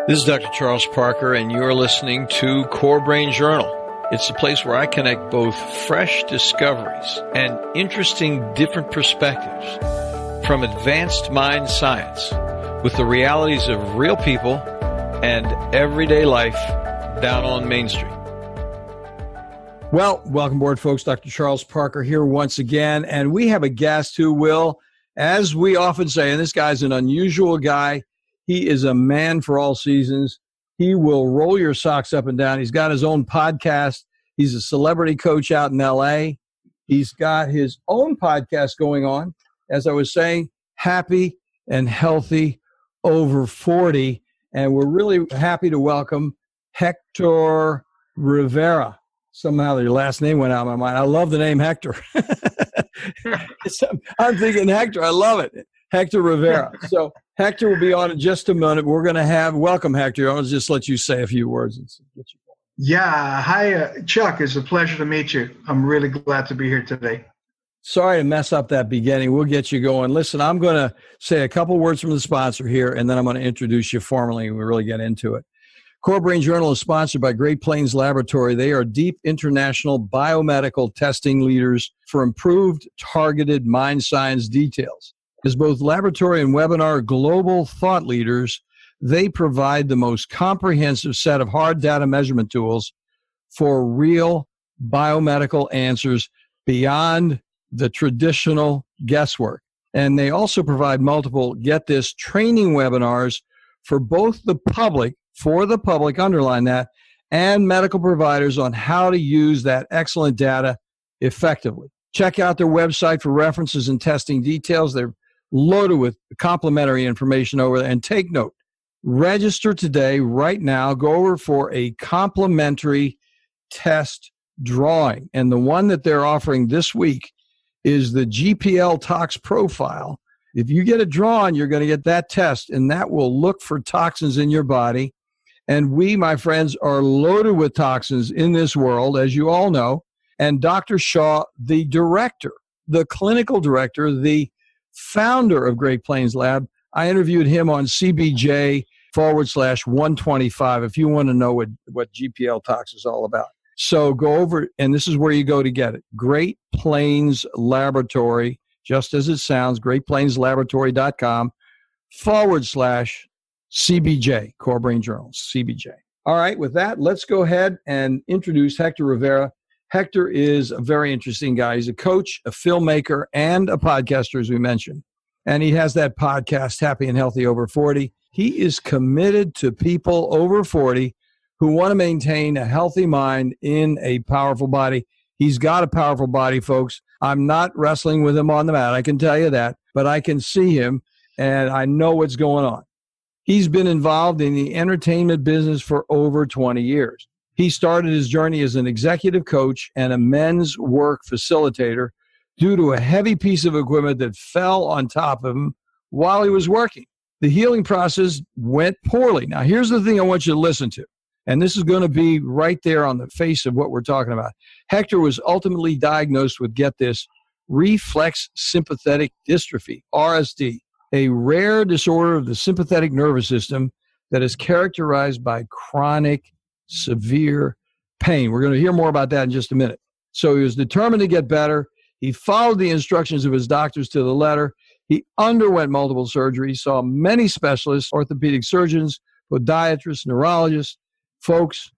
This is Dr. Charles Parker, and you're listening to CoreBrain Journal. It's a place where I connect both fresh discoveries and interesting different perspectives from advanced mind science with the realities of real people and everyday life down on Main Street. Well, welcome aboard, folks. Dr. Charles Parker here once again, and we have a guest who will, as we often say, and this guy's an unusual guy. He is a man for all seasons. He will roll your socks up and down. He's got his own podcast. He's a celebrity coach out in L.A. He's got his own podcast going on. As I was saying, Happy and Healthy Over 40. And we're really happy to welcome Hector Rivera. Somehow your last name went out of my mind. I love the name Hector. I'm thinking Hector. I love it. Hector Rivera. So Hector will be on in just a minute. We're going to have, welcome Hector. I'll just let you say a few words and get you going. Yeah. Hi, Chuck. It's a pleasure to meet you. I'm really glad to be here today. Sorry to mess up that beginning. We'll get you going. Listen, I'm going to say a couple words from the sponsor here, and then I'm going to introduce you formally and we really get into it. CoreBrain Journal is sponsored by Great Plains Laboratory. They are deep international biomedical testing leaders for improved targeted mind science details. As both laboratory and webinar global thought leaders, they provide the most comprehensive set of hard data measurement tools for real biomedical answers beyond the traditional guesswork. And they also provide multiple, get this, training webinars for both the public, underline that, and medical providers on how to use that excellent data effectively. Check out their website for references and testing details. They're loaded with complimentary information over there. And take note, register today, right now, go over for a complimentary test drawing. And the one that they're offering this week is the GPL Tox Profile. If you get it drawn, you're going to get that test, and that will look for toxins in your body. And we, my friends, are loaded with toxins in this world, as you all know. And Dr. Shaw, the director, the clinical director, the founder of Great Plains Lab, I interviewed him on CBJ/125 if you want to know what GPL Tox is all about. So go over, and this is where you go to get it. Great Plains Laboratory, just as it sounds, greatplainslaboratory.com/CBJ, CoreBrain Journal, CBJ. All right, with that, let's go ahead and introduce Hector Rivera. Hector is a very interesting guy. He's a coach, a filmmaker, and a podcaster, as we mentioned. And he has that podcast, Happy and Healthy Over 40. He is committed to people over 40 who want to maintain a healthy mind in a powerful body. He's got a powerful body, folks. I'm not wrestling with him on the mat, I can tell you that, but I can see him, and I know what's going on. He's been involved in the entertainment business for over 20 years. He started his journey as an executive coach and a men's work facilitator due to a heavy piece of equipment that fell on top of him while he was working. The healing process went poorly. Now, here's the thing I want you to listen to, and this is going to be right there on the face of what we're talking about. Hector was ultimately diagnosed with, get this, Reflex Sympathetic Dystrophy, RSD, a rare disorder of the sympathetic nervous system that is characterized by chronic severe pain. We're going to hear more about that in just a minute. So he was determined to get better. He followed the instructions of his doctors to the letter. He underwent multiple surgeries, saw many specialists, orthopedic surgeons, podiatrists, neurologists. Folks,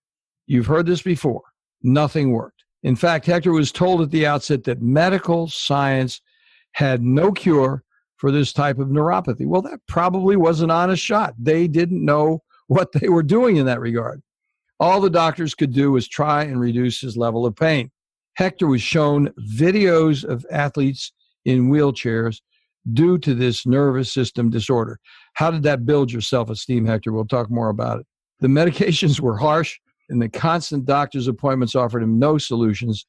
you've heard this before. Nothing worked. In fact, Hector was told at the outset that medical science had no cure for this type of neuropathy. Well, that probably was an honest shot. They didn't know what they were doing in that regard. All the doctors could do was try and reduce his level of pain. Hector was shown videos of athletes in wheelchairs due to this nervous system disorder. How did that build your self-esteem, Hector? We'll talk more about it. The medications were harsh, and the constant doctor's appointments offered him no solutions.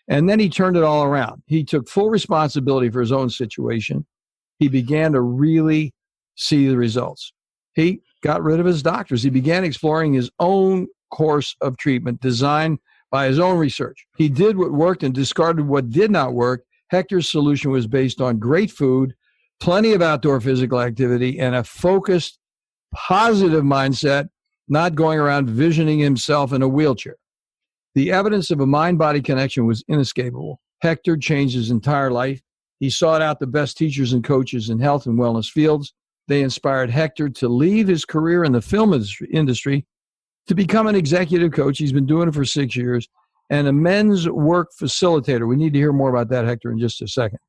And then he turned it all around. He took full responsibility for his own situation. He began to really see the results. He got rid of his doctors. He began exploring his own course of treatment designed by his own research. He did what worked and discarded what did not work. Hectors Solution was based on great food, plenty of outdoor physical activity, and a focused, positive mindset not going around visioning himself in a wheelchair. The evidence of a mind-body connection was inescapable. Hector changed his entire life. He sought out the best teachers and coaches in health and wellness fields. They inspired Hector to leave his career in the film industry to become an executive coach. He's been doing it for 6 years, and a men's work facilitator. We need to hear more about that, Hector, in just a second.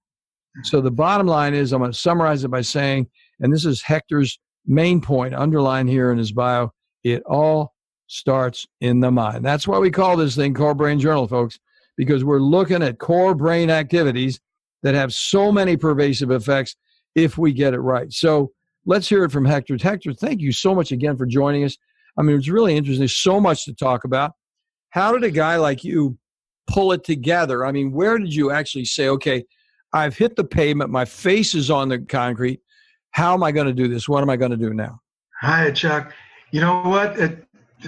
So the bottom line is, I'm going to summarize it by saying, and this is Hector's main point, underlined here in his bio, it all starts in the mind. That's why we call this thing CoreBrain Journal, folks, because we're looking at core brain activities that have so many pervasive effects if we get it right. So let's hear it from Hector. Hector, thank you so much again for joining us. I mean, it's really interesting. There's so much to talk about. How did a guy like you pull it together? I mean, where did you actually say, okay, I've hit the pavement, my face is on the concrete. How am I going to do this? What am I going to do now? Hi, Chuck. You know what?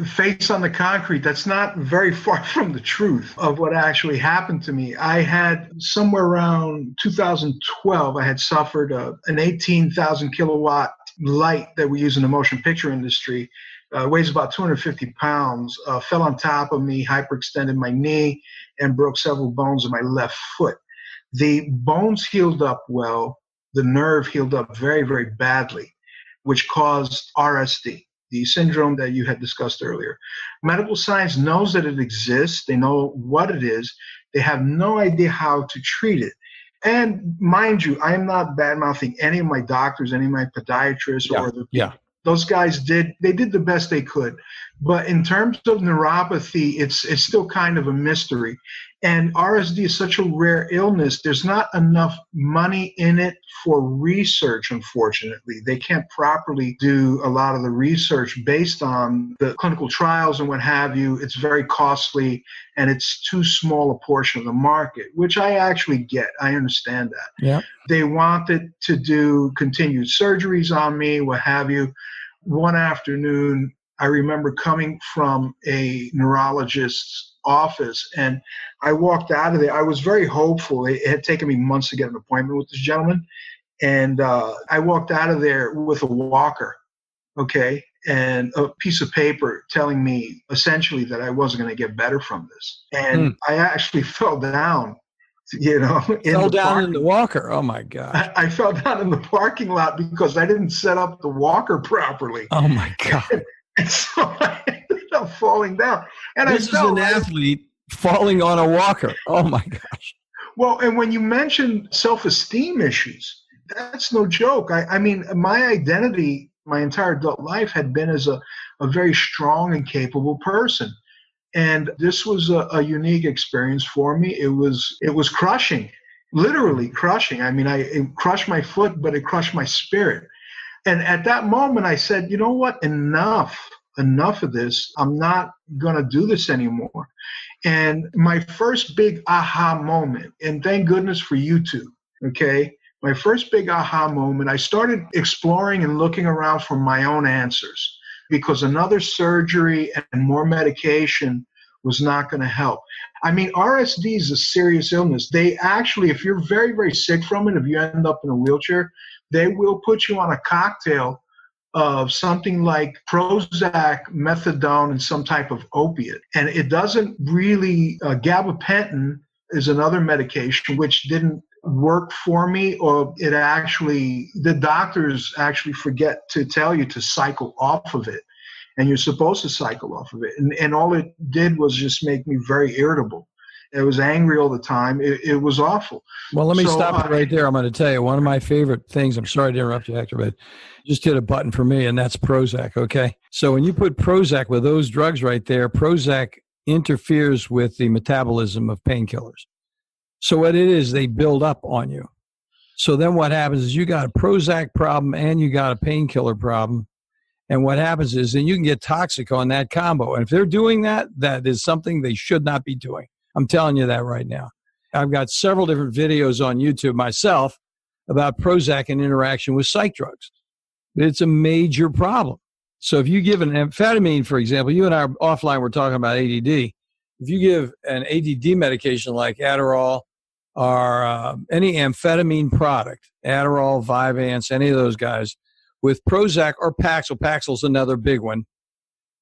Face on the concrete, that's not very far from the truth of what actually happened to me. I had somewhere around 2012, I had suffered an 18,000 kilowatt light that we use in the motion picture industry. Weighs about 250 pounds, fell on top of me, hyperextended my knee, and broke several bones in my left foot. The bones healed up well. The nerve healed up very, very badly, which caused RSD, the syndrome that you had discussed earlier. Medical science knows that it exists. They know what it is. They have no idea how to treat it. And mind you, I am not bad-mouthing any of my doctors, any of my podiatrists, or the those guys did the best they could. But in terms of neuropathy, it's still kind of a mystery. And RSD is such a rare illness. There's not enough money in it for research, unfortunately. They can't properly do a lot of the research based on the clinical trials and what have you. It's very costly, and it's too small a portion of the market, which I actually get. I understand that. Yeah. They wanted to do continued surgeries on me, what have you. One afternoon, I remember coming from a neurologist's office, and I walked out of there. I was very hopeful. It had taken me months to get an appointment with this gentleman, and I walked out of there with a walker, okay, and a piece of paper telling me essentially that I wasn't going to get better from this. And I actually fell down. Fell down in the walker. Oh my God. I fell down in the parking lot because I didn't set up the walker properly. Oh my God. And so I ended up falling down. And this is an athlete falling on a walker. Oh my gosh. Well, and when you mention self-esteem issues, that's no joke. I mean, my identity, my entire adult life had been as a very strong and capable person. And this was a unique experience for me. It was crushing, literally crushing. I mean, it crushed my foot, but it crushed my spirit. And at that moment, I said, you know what? Enough of this. I'm not going to do this anymore. And my first big aha moment, and thank goodness for YouTube, okay? My first big aha moment, I started exploring and looking around for my own answers, because another surgery and more medication was not going to help. I mean, RSD is a serious illness. They actually, if you're very, very sick from it, if you end up in a wheelchair, they will put you on a cocktail of something like Prozac, methadone, and some type of opiate. And it doesn't really, gabapentin is another medication which didn't work for me, or the doctors actually forget to tell you to cycle off of it. And you're supposed to cycle off of it. And all it did was just make me very irritable. I was angry all the time. It was awful. Well, let me stop it right there. I'm going to tell you, one of my favorite things, I'm sorry to interrupt you, Hector, but just hit a button for me, and that's Prozac, okay? So when you put Prozac with those drugs right there, Prozac interferes with the metabolism of painkillers. So what it is, they build up on you. So then what happens is you got a Prozac problem and you got a painkiller problem. And what happens is then you can get toxic on that combo. And if they're doing that, that is something they should not be doing. I'm telling you that right now. I've got several different videos on YouTube myself about Prozac and interaction with psych drugs. It's a major problem. So if you give an amphetamine, for example, you and I offline were talking about ADD. If you give an ADD medication like Adderall or any amphetamine product, Adderall, Vyvanse, any of those guys, with Prozac or Paxil. Paxil's another big one.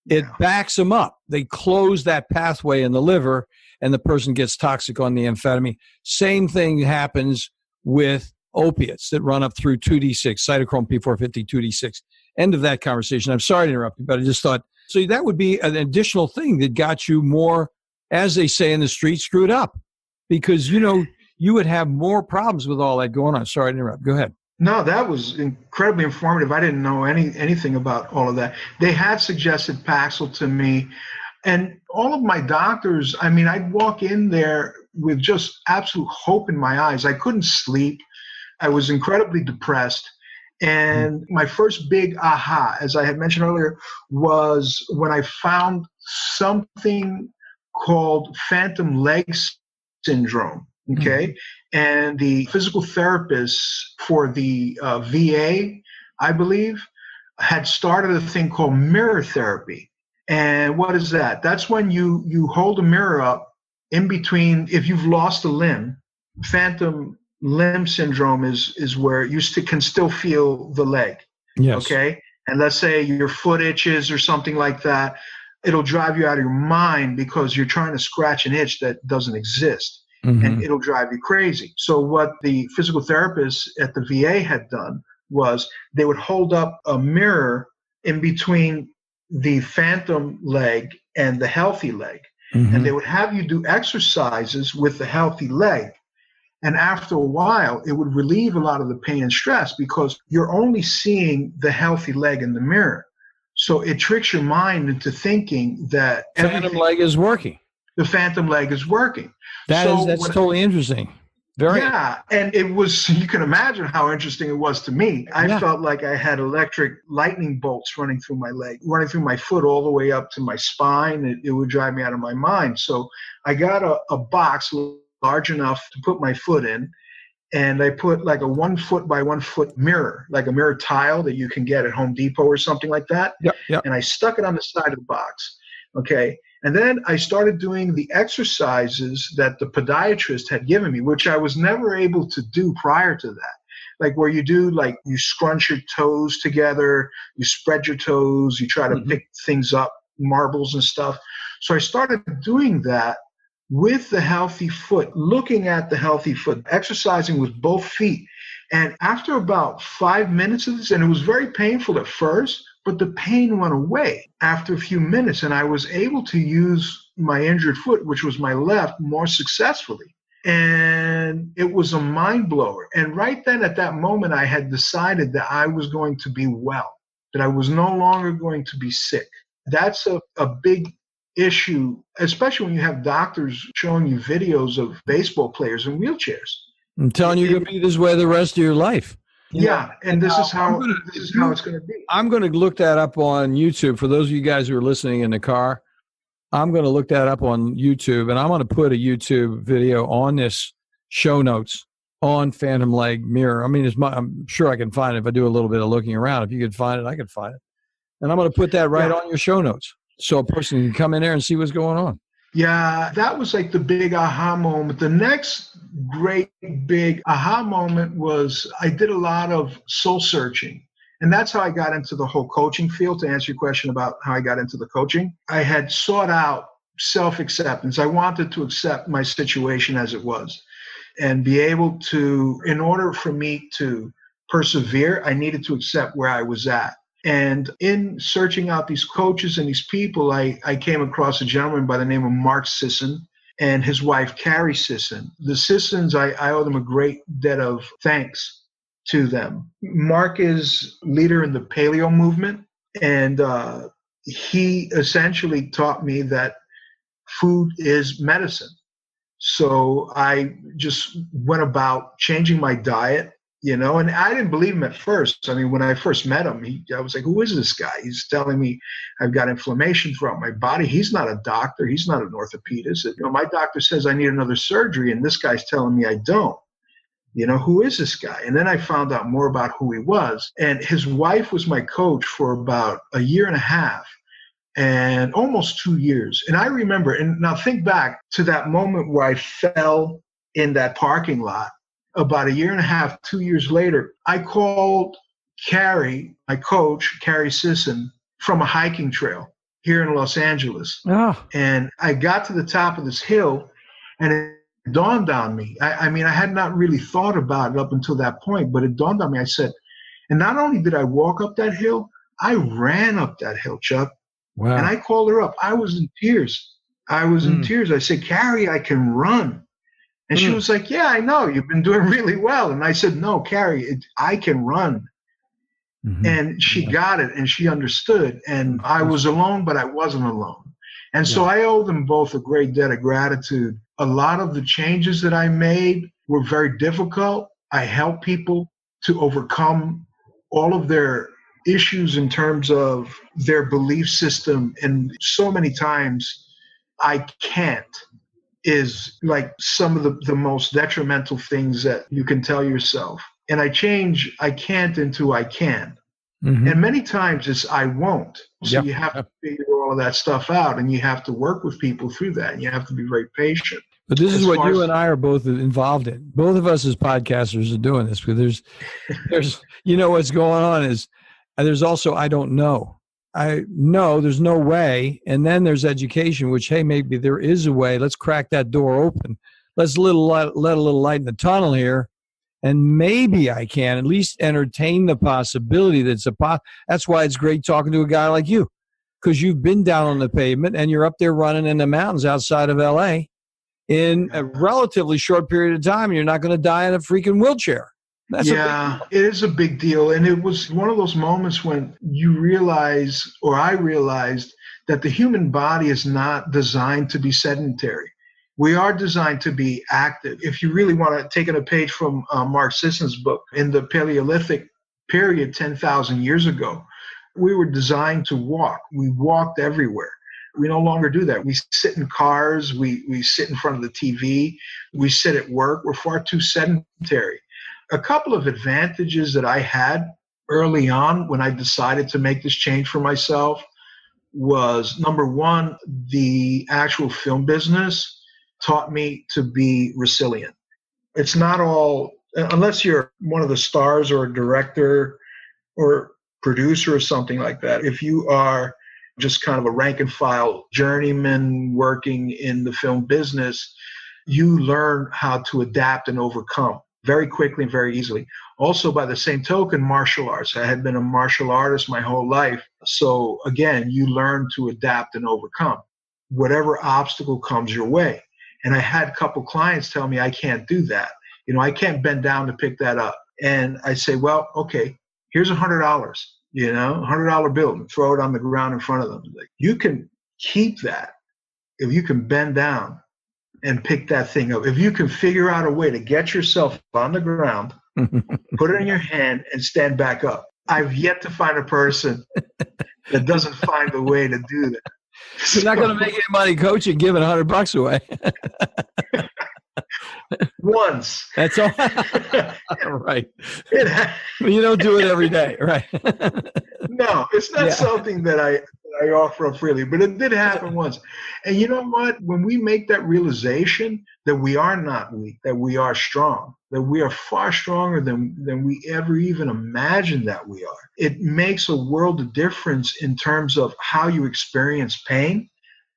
it Yeah. backs them up. They close that pathway in the liver and the person gets toxic on the amphetamine. Same thing happens with opiates that run up through 2D6, cytochrome P450, 2D6. End of that conversation. I'm sorry to interrupt you, but I just thought, so that would be an additional thing that got you more, as they say in the street, screwed up. Because, you would have more problems with all that going on. Sorry to interrupt. Go ahead. No, that was incredibly informative. I didn't know anything about all of that. They had suggested Paxil to me, and all of my doctors, I'd walk in there with just absolute hope in my eyes. I couldn't sleep. I was incredibly depressed. And my first big aha, as I had mentioned earlier, was when I found something called phantom leg syndrome. Okay. And the physical therapist for the VA, I believe, had started a thing called mirror therapy. And what is that? That's when you hold a mirror up in between. If you've lost a limb, phantom limb syndrome is where you can still feel the leg. Yes. Okay. And let's say your foot itches or something like that. It'll drive you out of your mind because you're trying to scratch an itch that doesn't exist. And it'll drive you crazy. So what the physical therapists at the VA had done was they would hold up a mirror in between the phantom leg and the healthy leg. And they would have you do exercises with the healthy leg. And after a while, it would relieve a lot of the pain and stress because you're only seeing the healthy leg in the mirror. So it tricks your mind into thinking that phantom leg is working. The phantom leg is working. That's totally interesting. Yeah, and it was, you can imagine how interesting it was to me. I felt like I had electric lightning bolts running through my leg, running through my foot all the way up to my spine. It would drive me out of my mind. So I got a box large enough to put my foot in, and I put like a 1 foot by 1 foot mirror, like a mirror tile that you can get at Home Depot or something like that. Yep. And I stuck it on the side of the box. Okay. And then I started doing the exercises that the podiatrist had given me, which I was never able to do prior to that. Like where you scrunch your toes together, you spread your toes, you try to pick things up, marbles and stuff. So I started doing that with the healthy foot, looking at the healthy foot, exercising with both feet. And after about 5 minutes of this, and it was very painful at first, but the pain went away after a few minutes, and I was able to use my injured foot, which was my left, more successfully. And it was a mind blower. And right then at that moment, I had decided that I was going to be well, that I was no longer going to be sick. That's a big issue, especially when you have doctors showing you videos of baseball players in wheelchairs. I'm telling you, you're going to be this way the rest of your life. And this is how it's going to be. I'm going to look that up on YouTube. For those of you guys who are listening in the car, I'm going to look that up on YouTube, and I'm going to put a YouTube video on this show notes on phantom leg mirror. I'm sure I can find it if I do a little bit of looking around. If you could find it, I could find it. And I'm going to put that right on your show notes so a person can come in there and see what's going on. Yeah, that was like the big aha moment. The next great big aha moment was I did a lot of soul searching. And that's how I got into the whole coaching field. To answer your question about how I got into the coaching, I had sought out self-acceptance. I wanted to accept my situation as it was and be able to, in order for me to persevere, I needed to accept where I was at. And in searching out these coaches and these people, I came across a gentleman by the name of Mark Sisson and his wife, Carrie Sisson. The Sissons, I owe them a great debt of thanks to them. Mark is leader in the paleo movement, and he essentially taught me that food is medicine. So I just went about changing my diet. And I didn't believe him at first. When I first met him, I was like, who is this guy? He's telling me I've got inflammation throughout my body. He's not a doctor. He's not an orthopedist. My doctor says I need another surgery, and this guy's telling me I don't. Who is this guy? And then I found out more about who he was. And his wife was my coach for about a year and a half and almost 2 years. And I remember, and now think back to that moment where I fell in that parking lot. About a year and a half, 2 years later, I called Carrie, my coach, Carrie Sisson, from a hiking trail. here in Los Angeles. Oh. And I got to the top of this hill, and it dawned on me. I mean, I had not really thought about it up until that point, but it dawned on me. I said, and not only did I walk up that hill, I ran up that hill, Chuck. Wow. And I called her up. I was in tears. I said, Carrie, I can run. And she was like, yeah, I know. You've been doing really well. And I said, no, Carrie, I can run. Mm-hmm. And she got it, and she understood. And I was alone, but I wasn't alone. And so I owe them both a great debt of gratitude. A lot of the changes that I made were very difficult. I helped people to overcome all of their issues in terms of their belief system. And so many times, I can't is like some of the most detrimental things that you can tell yourself. And I change I can't into I can. Mm-hmm. And many times it's I won't. So you have to figure all of that stuff out, and you have to work with people through that, and you have to be very patient. But this is what you and I are both involved in. Both of us as podcasters are doing this, because there's what's going on is there's also I don't know. I know there's no way. And then there's education, which, hey, maybe there is a way. Let's crack that door open. Let's let a little light in the tunnel here. And maybe I can at least entertain the possibility that that's why it's great talking to a guy like you, because you've been down on the pavement and you're up there running in the mountains outside of LA in a relatively short period of time. And you're not going to die in a freaking wheelchair. That's it is a big deal. And it was one of those moments when you realize, or I realized, that the human body is not designed to be sedentary. We are designed to be active. If you really want to take a page from Mark Sisson's book, in the Paleolithic period, 10,000 years ago, we were designed to walk. We walked everywhere. We no longer do that. We sit in cars. We sit in front of the TV. We sit at work. We're far too sedentary. A couple of advantages that I had early on when I decided to make this change for myself was, number one, the actual film business taught me to be resilient. It's not all, unless you're one of the stars or a director or producer or something like that. If you are just kind of a rank and file journeyman working in the film business, you learn how to adapt and overcome very quickly and very easily. Also, by the same token, martial arts. I had been a martial artist my whole life. So again, you learn to adapt and overcome whatever obstacle comes your way. And I had a couple clients tell me I can't do that. I can't bend down to pick that up. And I say, well, okay, here's $100, $100 bill, and throw it on the ground in front of them. Like, you can keep that if you can bend down and pick that thing up. If you can figure out a way to get yourself on the ground, put it in your hand, and stand back up. I've yet to find a person that doesn't find a way to do that. You're not going to make any money coaching giving $100 away. Once. That's all. Right. You don't do it every day, right? No, it's not something that I offer up freely, but it did happen once. And you know what? When we make that realization that we are not weak, that we are strong, that we are far stronger than we ever even imagined that we are, it makes a world of difference in terms of how you experience pain.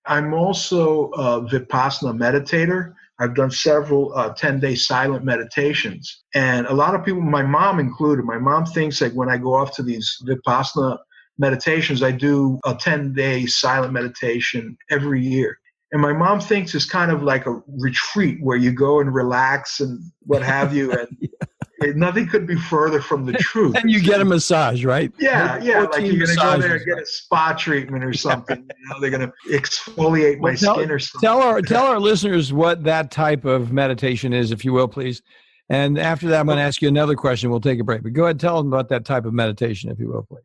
I'm also a Vipassana meditator. I've done several 10-day silent meditations. And a lot of people, my mom included, my mom thinks that when I go off to these Vipassana meditations, I do a 10-day silent meditation every year. And my mom thinks it's kind of like a retreat where you go and relax and what have you. And nothing could be further from the truth. And you get a massage, right? Yeah. Like you're going to go there and get a spa treatment or something. They're going to exfoliate my skin or something. Tell our listeners what that type of meditation is, if you will, please. And after that, I'm going to ask you another question. We'll take a break. But go ahead, tell them about that type of meditation, if you will, please.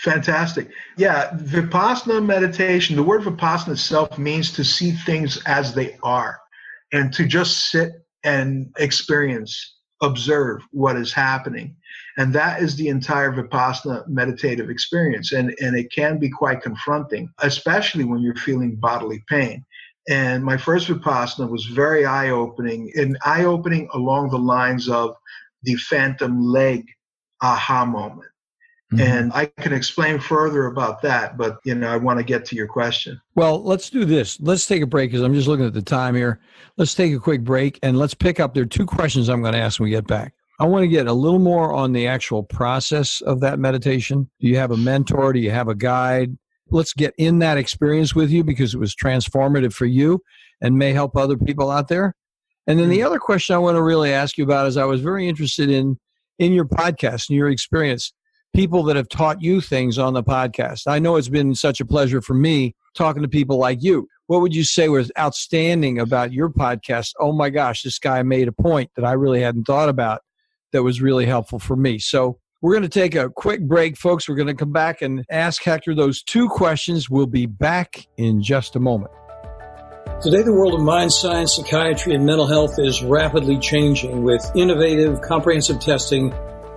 Fantastic. Yeah, Vipassana meditation, the word Vipassana itself means to see things as they are and to just sit and experience, observe what is happening. And that is the entire Vipassana meditative experience. And it can be quite confronting, especially when you're feeling bodily pain. And my first Vipassana was very eye-opening, and eye-opening along the lines of the phantom leg aha moment. And I can explain further about that, but I want to get to your question. Well, let's do this. Let's take a break because I'm just looking at the time here. Let's take a quick break and let's pick up. There are 2 questions I'm going to ask when we get back. I want to get a little more on the actual process of that meditation. Do you have a mentor? Do you have a guide? Let's get in that experience with you because it was transformative for you and may help other people out there. And then the other question I want to really ask you about is I was very interested in your podcast and your experience. People that have taught you things on the podcast. I know it's been such a pleasure for me talking to people like you. What would you say was outstanding about your podcast? Oh my gosh, this guy made a point that I really hadn't thought about that was really helpful for me. So we're going to take a quick break, folks. We're going to come back and ask Hector those 2 questions. We'll be back in just a moment. Today, the world of mind science, psychiatry, and mental health is rapidly changing with innovative, comprehensive testing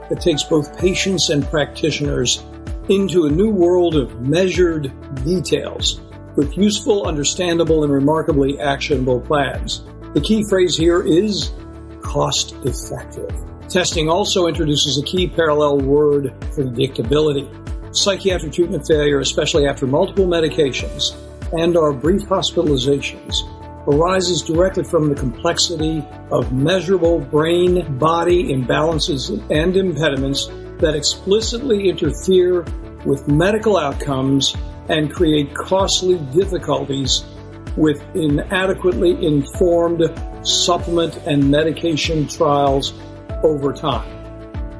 that takes both patients and practitioners into a new world of measured details with useful, understandable, and remarkably actionable plans. The key phrase here is cost-effective. Testing also introduces a key parallel word: predictability. Psychiatric treatment failure, especially after multiple medications and or brief hospitalizations, arises directly from the complexity of measurable brain-body imbalances and impediments that explicitly interfere with medical outcomes and create costly difficulties with inadequately informed supplement and medication trials over time.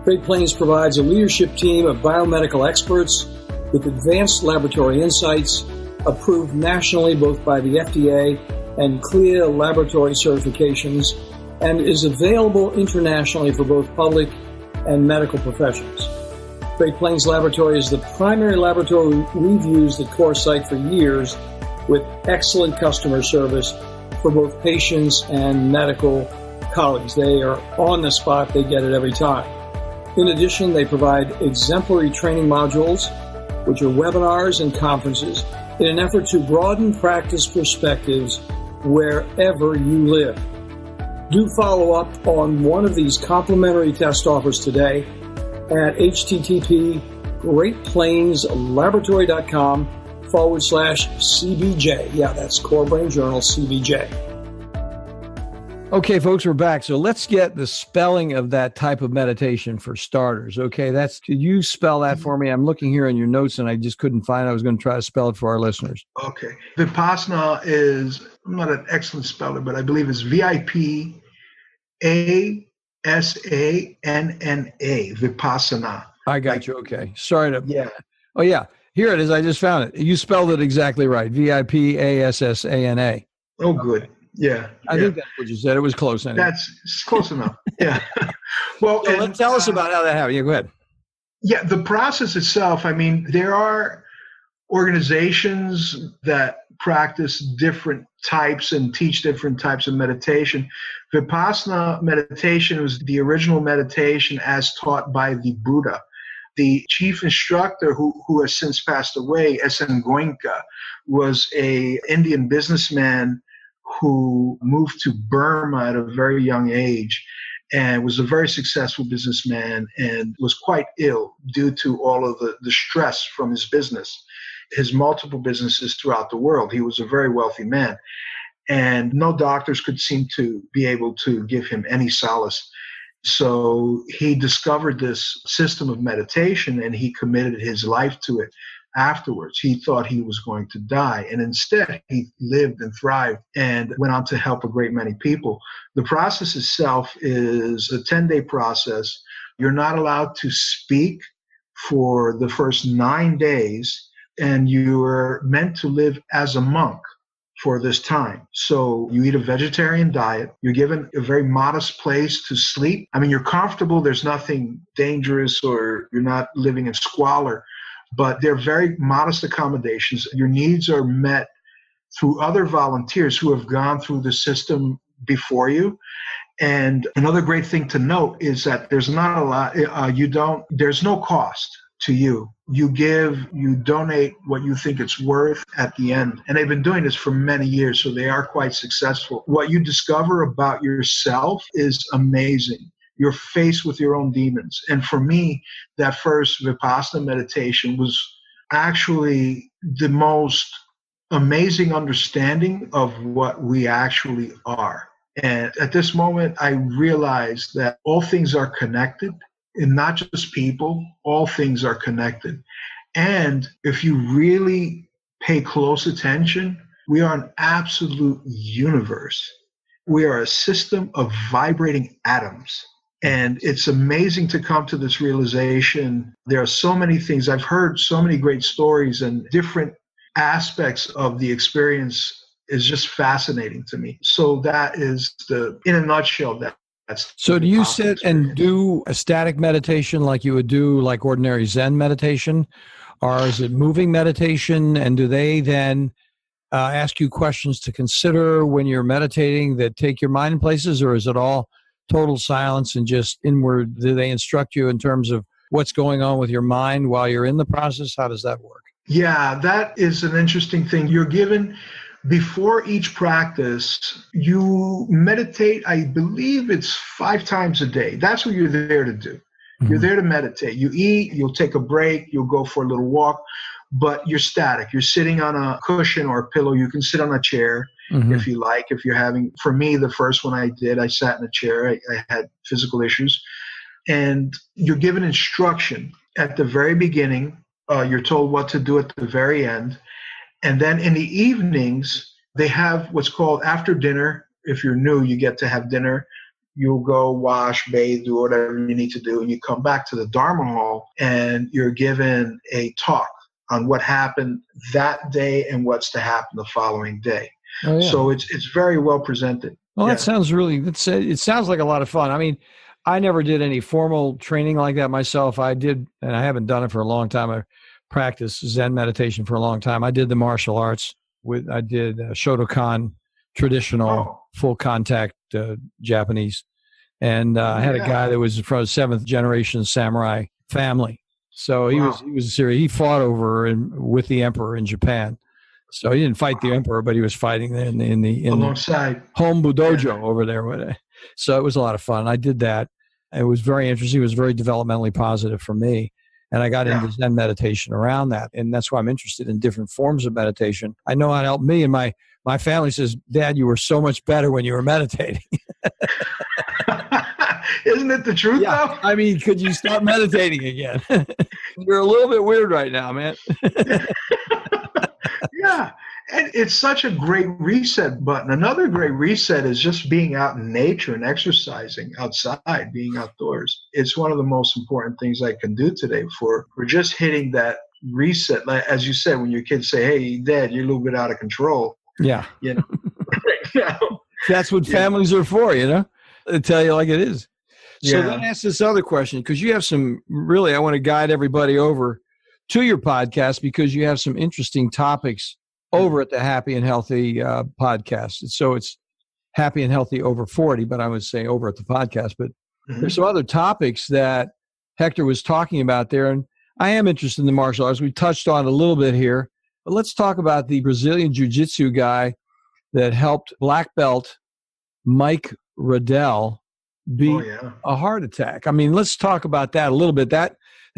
Great Plains provides a leadership team of biomedical experts with advanced laboratory insights, approved nationally both by the FDA and CLIA laboratory certifications, and is available internationally for both public and medical professionals. Great Plains Laboratory is the primary laboratory we've used at CorePsych for years, with excellent customer service for both patients and medical colleagues. They are on the spot. They get it every time. In addition, they provide exemplary training modules, which are webinars and conferences, in an effort to broaden practice perspectives wherever you live. Do follow up on one of these complimentary test offers today at http://greatplainslaboratory.com/CBJ. Yeah, that's CoreBrain Journal CBJ. Okay, folks, we're back. So let's get the spelling of that type of meditation for starters. Okay, could you spell that for me? I'm looking here in your notes and I just couldn't find it. I was going to try to spell it for our listeners. Okay. Vipassana is, I'm not an excellent speller, but I believe it's Vipassana. Vipassana. I got you. Okay. Sorry to. Yeah. Oh, yeah. Here it is. I just found it. You spelled it exactly right. Vipassana. Oh, good. Yeah. I think that's what you said. It was close anyway. That's close enough. Yeah. Well, so tell us about how that happened. Yeah, go ahead. Yeah, the process itself, I mean, there are organizations that practice different types and teach different types of meditation. Vipassana meditation was the original meditation as taught by the Buddha. The chief instructor, who has since passed away, S.N. Goenka, was an Indian businessman who moved to Burma at a very young age and was a very successful businessman and was quite ill due to all of the stress from his business, his multiple businesses throughout the world. He was a very wealthy man, and no doctors could seem to be able to give him any solace. So he discovered this system of meditation and he committed his life to it. Afterwards, he thought he was going to die, and instead he lived and thrived and went on to help a great many people. The process itself is a 10-day process. You're not allowed to speak for the first 9 days, and you're meant to live as a monk for this time. So you eat a vegetarian diet. You're given a very modest place to sleep. I mean, you're comfortable. There's nothing dangerous, or you're not living in squalor. But they're very modest accommodations. Your needs are met through other volunteers who have gone through the system before you. And another great thing to note is that there's not a lot, there's no cost to you. You donate what you think it's worth at the end. And they've been doing this for many years, so they are quite successful. What you discover about yourself is amazing. You're faced with your own demons. And for me, that first Vipassana meditation was actually the most amazing understanding of what we actually are. And at this moment, I realized that all things are connected, and not just people, all things are connected. And if you really pay close attention, we are an absolute universe. We are a system of vibrating atoms. And it's amazing to come to this realization. There are so many things. I've heard so many great stories, and different aspects of the experience is just fascinating to me. So that is in a nutshell, that's. So do you sit and do a static meditation like you would do like ordinary Zen meditation? Or is it moving meditation? And do they then ask you questions to consider when you're meditating that take your mind in places? Or is it all total silence and just inward? Do they instruct you in terms of what's going on with your mind while you're in the process? How does that work? Yeah, that is an interesting thing. You're given, before each practice, you meditate, I believe it's 5 times a day. That's what you're there to do. You're there to meditate. You eat, you'll take a break, you'll go for a little walk, but you're static. You're sitting on a cushion or a pillow. You can sit on a chair if you like. If you're having, for me, the first one I did, I sat in a chair. I had physical issues. And you're given instruction at the very beginning. You're told what to do at the very end. And then in the evenings, they have what's called after dinner. If you're new, you get to have dinner. You'll go wash, bathe, do whatever you need to do. And you come back to the Dharma Hall and you're given a talk on what happened that day and what's to happen the following day. Oh, yeah. So it's very well presented. Well, that sounds it sounds like a lot of fun. I mean, I never did any formal training like that myself. I did, and I haven't done it for a long time. I practiced Zen meditation for a long time. I did the martial arts. I did Shotokan, traditional full contact Japanese. And I had a guy that was from a 7th generation samurai family. So he was serious. He fought with the emperor in Japan. So he didn't fight the emperor, but he was fighting in the alongside home dojo over there. So it was a lot of fun. I did that. It was very interesting. It was very developmentally positive for me. And I got into Zen meditation around that. And that's why I'm interested in different forms of meditation. I know it helped me. And my family says, Dad, you were so much better when you were meditating. Isn't it the truth, though? I mean, could you stop meditating again? You're a little bit weird right now, man. Yeah. And it's such a great reset button. Another great reset is just being out in nature and exercising outside, being outdoors. It's one of the most important things I can do today for just hitting that reset. Like, as you said, when your kids say, hey, Dad, you're a little bit out of control. Yeah. You know, right now. That's what families are for, They tell you like it is. So then ask this other question, because you have I want to guide everybody over to your podcast because you have some interesting topics over at the Happy and Healthy podcast. So it's Happy and Healthy over 40, but I would say over at the podcast. But there's some other topics that Hector was talking about there. And I am interested in the martial arts. We touched on it a little bit here. But let's talk about the Brazilian Jiu-Jitsu guy that helped black belt Mike Radel beat a heart attack. I mean, let's talk about that a little bit. That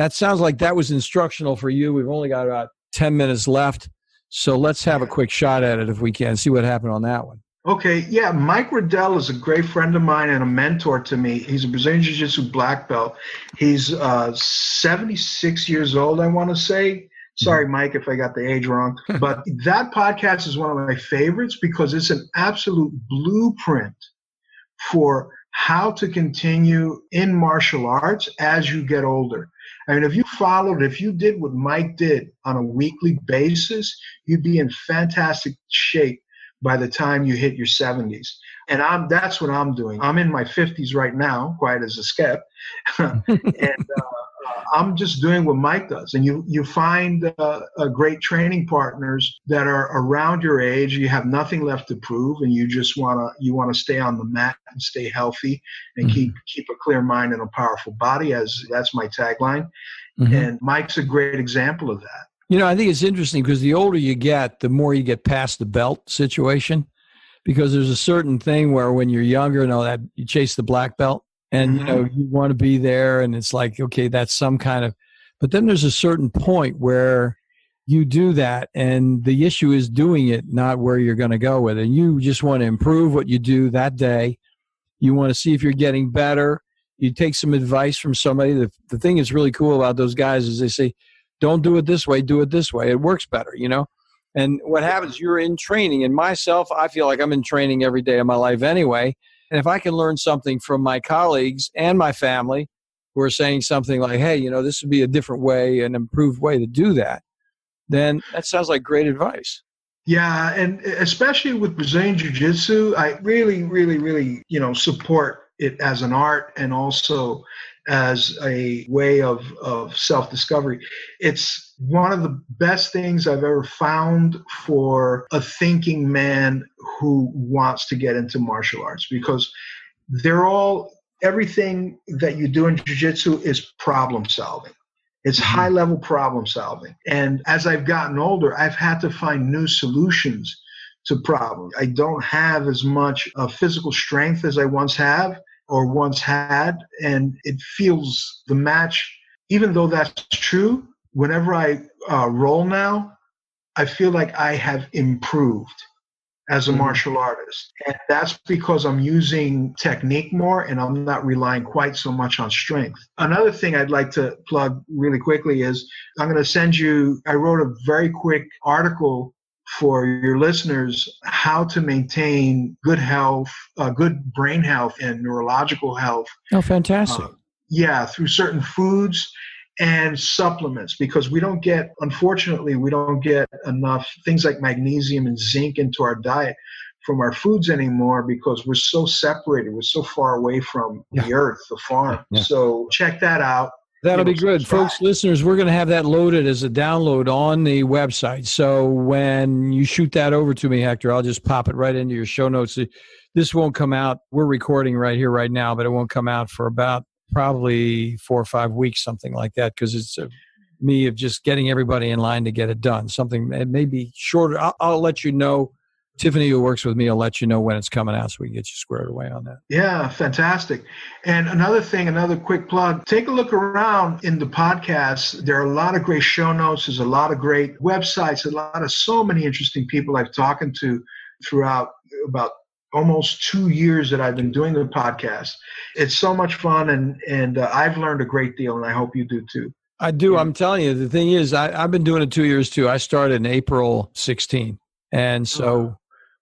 sounds like that was instructional for you. We've only got about 10 minutes left. So let's have a quick shot at it if we can, see what happened on that one. Okay, yeah, Mike Radel is a great friend of mine and a mentor to me. He's a Brazilian Jiu-Jitsu black belt. He's 76 years old, I want to say. Sorry, Mike, if I got the age wrong. But that podcast is one of my favorites because it's an absolute blueprint for how to continue in martial arts as you get older. I mean, if you did what Mike did on a weekly basis, you'd be in fantastic shape by the time you hit your 70s. And that's what I'm doing. I'm in my 50s right now, quiet as a skep. And I'm just doing what Mike does. And you find great training partners that are around your age. You have nothing left to prove, and you just want to stay on the mat and stay healthy and keep a clear mind and a powerful body. As that's my tagline. And Mike's a great example of that. I think it's interesting because the older you get, the more you get past the belt situation. Because there's a certain thing where when you're younger, that you chase the black belt. And, you want to be there, and it's like, okay, that's some kind of, but then there's a certain point where you do that, and the issue is doing it, not where you're going to go with it. And you just want to improve what you do that day. You want to see if you're getting better. You take some advice from somebody. The thing that's really cool about those guys is they say, don't do it this way, do it this way. It works better, And what happens, you're in training. And myself, I feel like I'm in training every day of my life anyway. And if I can learn something from my colleagues and my family who are saying something like, hey, this would be a different way, an improved way to do that, then that sounds like great advice. Yeah, and especially with Brazilian Jiu-Jitsu, I really, really, really, support it as an art and also as a way of self-discovery. It's one of the best things I've ever found for a thinking man who wants to get into martial arts, because everything that you do in jiu-jitsu is problem solving. It's high-level problem solving. And as I've gotten older, I've had to find new solutions to problems. I don't have as much physical strength as I once had. And it feels the match, even though that's true, whenever I roll now, I feel like I have improved as a martial artist. And that's because I'm using technique more and I'm not relying quite so much on strength. Another thing I'd like to plug really quickly is I'm going to send you, I wrote a very quick article for your listeners, how to maintain good health, good brain health and neurological health. Oh, fantastic. Through certain foods and supplements, because unfortunately, we don't get enough things like magnesium and zinc into our diet from our foods anymore, because we're so separated. We're so far away from the earth, the farm. Yeah. So check that out. That'll be good. Folks, listeners, we're going to have that loaded as a download on the website. So when you shoot that over to me, Hector, I'll just pop it right into your show notes. This won't come out. We're recording right here, right now, but it won't come out for about probably 4 or 5 weeks, something like that, because it's me of just getting everybody in line to get it done. Something, it may be shorter. I'll let you know. Tiffany, who works with me, will let you know when it's coming out so we can get you squared away on that. Yeah, fantastic. And another quick plug, take a look around in the podcast. There are a lot of great show notes. There's a lot of great websites, so many interesting people I've talked to throughout about almost 2 years that I've been doing the podcast. It's so much fun, and I've learned a great deal, and I hope you do too. I do. I'm telling you, the thing is, I've been doing it 2 years too. I started in April 16. And so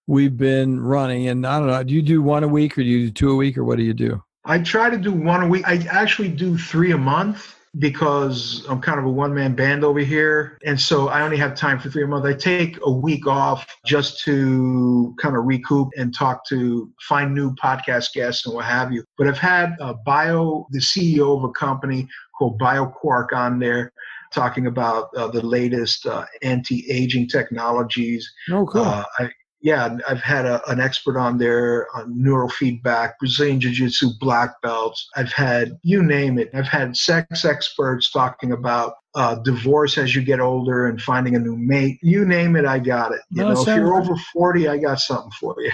we've been running, and I don't know, do you do one a week or do you do 2 a week, or what do you do? I try to do one a week. I actually do 3 a month because I'm kind of a one-man band over here. And so I only have time for 3 a month. I take a week off just to kind of recoup and find new podcast guests and what have you. But I've had the CEO of a company called BioQuark on there, talking about the latest anti-aging technologies. Oh, cool. I've had an expert on there on neurofeedback, Brazilian Jiu-Jitsu black belts. I've had, you name it. I've had sex experts talking about divorce as you get older and finding a new mate. You name it, I got it. If you're over 40, I got something for you.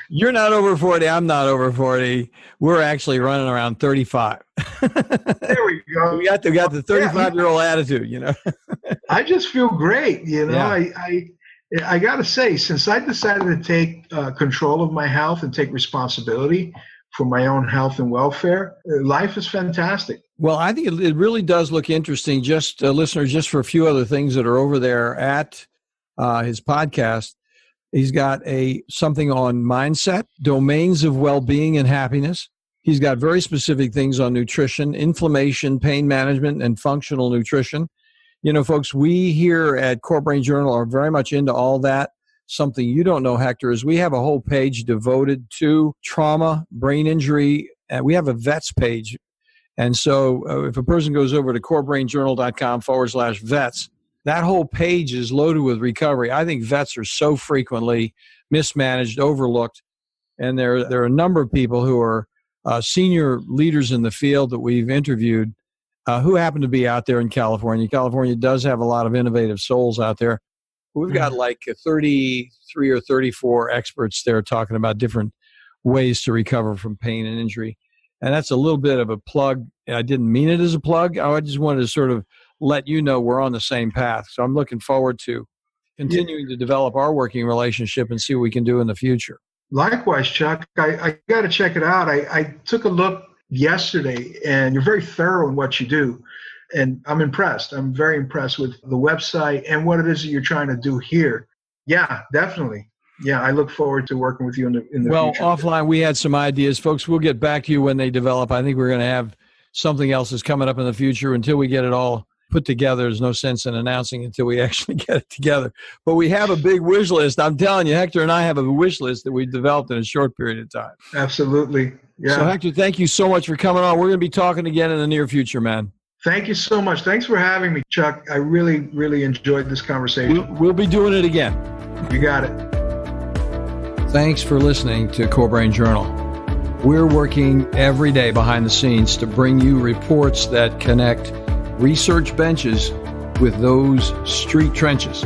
You're not over 40. I'm not over 40. We're actually running around 35. There we go. We got the 35-year-old attitude, I just feel great, Yeah. I got to say, since I decided to take control of my health and take responsibility for my own health and welfare, life is fantastic. Well, I think it really does look interesting. Just listeners, just for a few other things that are over there at his podcast. He's got something on mindset, domains of well-being and happiness. He's got very specific things on nutrition, inflammation, pain management, and functional nutrition. Folks, we here at CoreBrain Journal are very much into all that. Something you don't know, Hector, is we have a whole page devoted to trauma, brain injury. And we have a vets page. And so if a person goes over to corebrainjournal.com/vets, that whole page is loaded with recovery. I think vets are so frequently mismanaged, overlooked. And there are a number of people who are senior leaders in the field that we've interviewed who happen to be out there in California. California does have a lot of innovative souls out there. We've got like 33 or 34 experts there talking about different ways to recover from pain and injury. And that's a little bit of a plug. I didn't mean it as a plug. I just wanted to sort of let you know we're on the same path. So I'm looking forward to continuing to develop our working relationship and see what we can do in the future. Likewise, Chuck. I got to check it out. I took a look yesterday, and you're very thorough in what you do. And I'm impressed. I'm very impressed with the website and what it is that you're trying to do here. Yeah, definitely. Yeah, I look forward to working with you in the future. Well, offline, we had some ideas. Folks, we'll get back to you when they develop. I think we're going to have something else that's coming up in the future. Until we get it all put together, there's no sense in announcing until we actually get it together. But we have a big wish list. I'm telling you, Hector and I have a wish list that we developed in a short period of time. Absolutely. Yeah. So, Hector, thank you so much for coming on. We're going to be talking again in the near future, man. Thank you so much. Thanks for having me, Chuck. I really, really enjoyed this conversation. We'll be doing it again. You got it. Thanks for listening to CoreBrain Journal. We're working every day behind the scenes to bring you reports that connect research benches with those street trenches.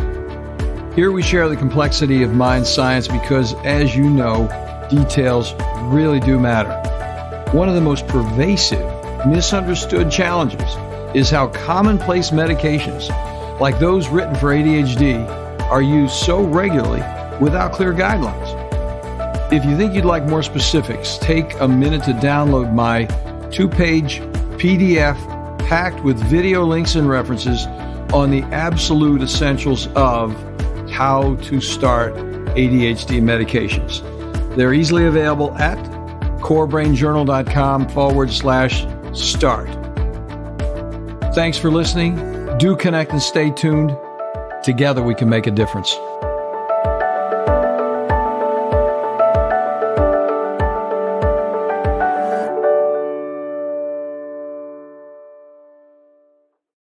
Here we share the complexity of mind science because, as you know, details really do matter. One of the most pervasive, misunderstood challenges is how commonplace medications, like those written for ADHD, are used so regularly without clear guidelines. If you think you'd like more specifics, take a minute to download my 2-page PDF packed with video links and references on the absolute essentials of how to start ADHD medications. They're easily available at CoreBrainJournal.com/start. Thanks for listening. Do connect and stay tuned. Together we can make a difference.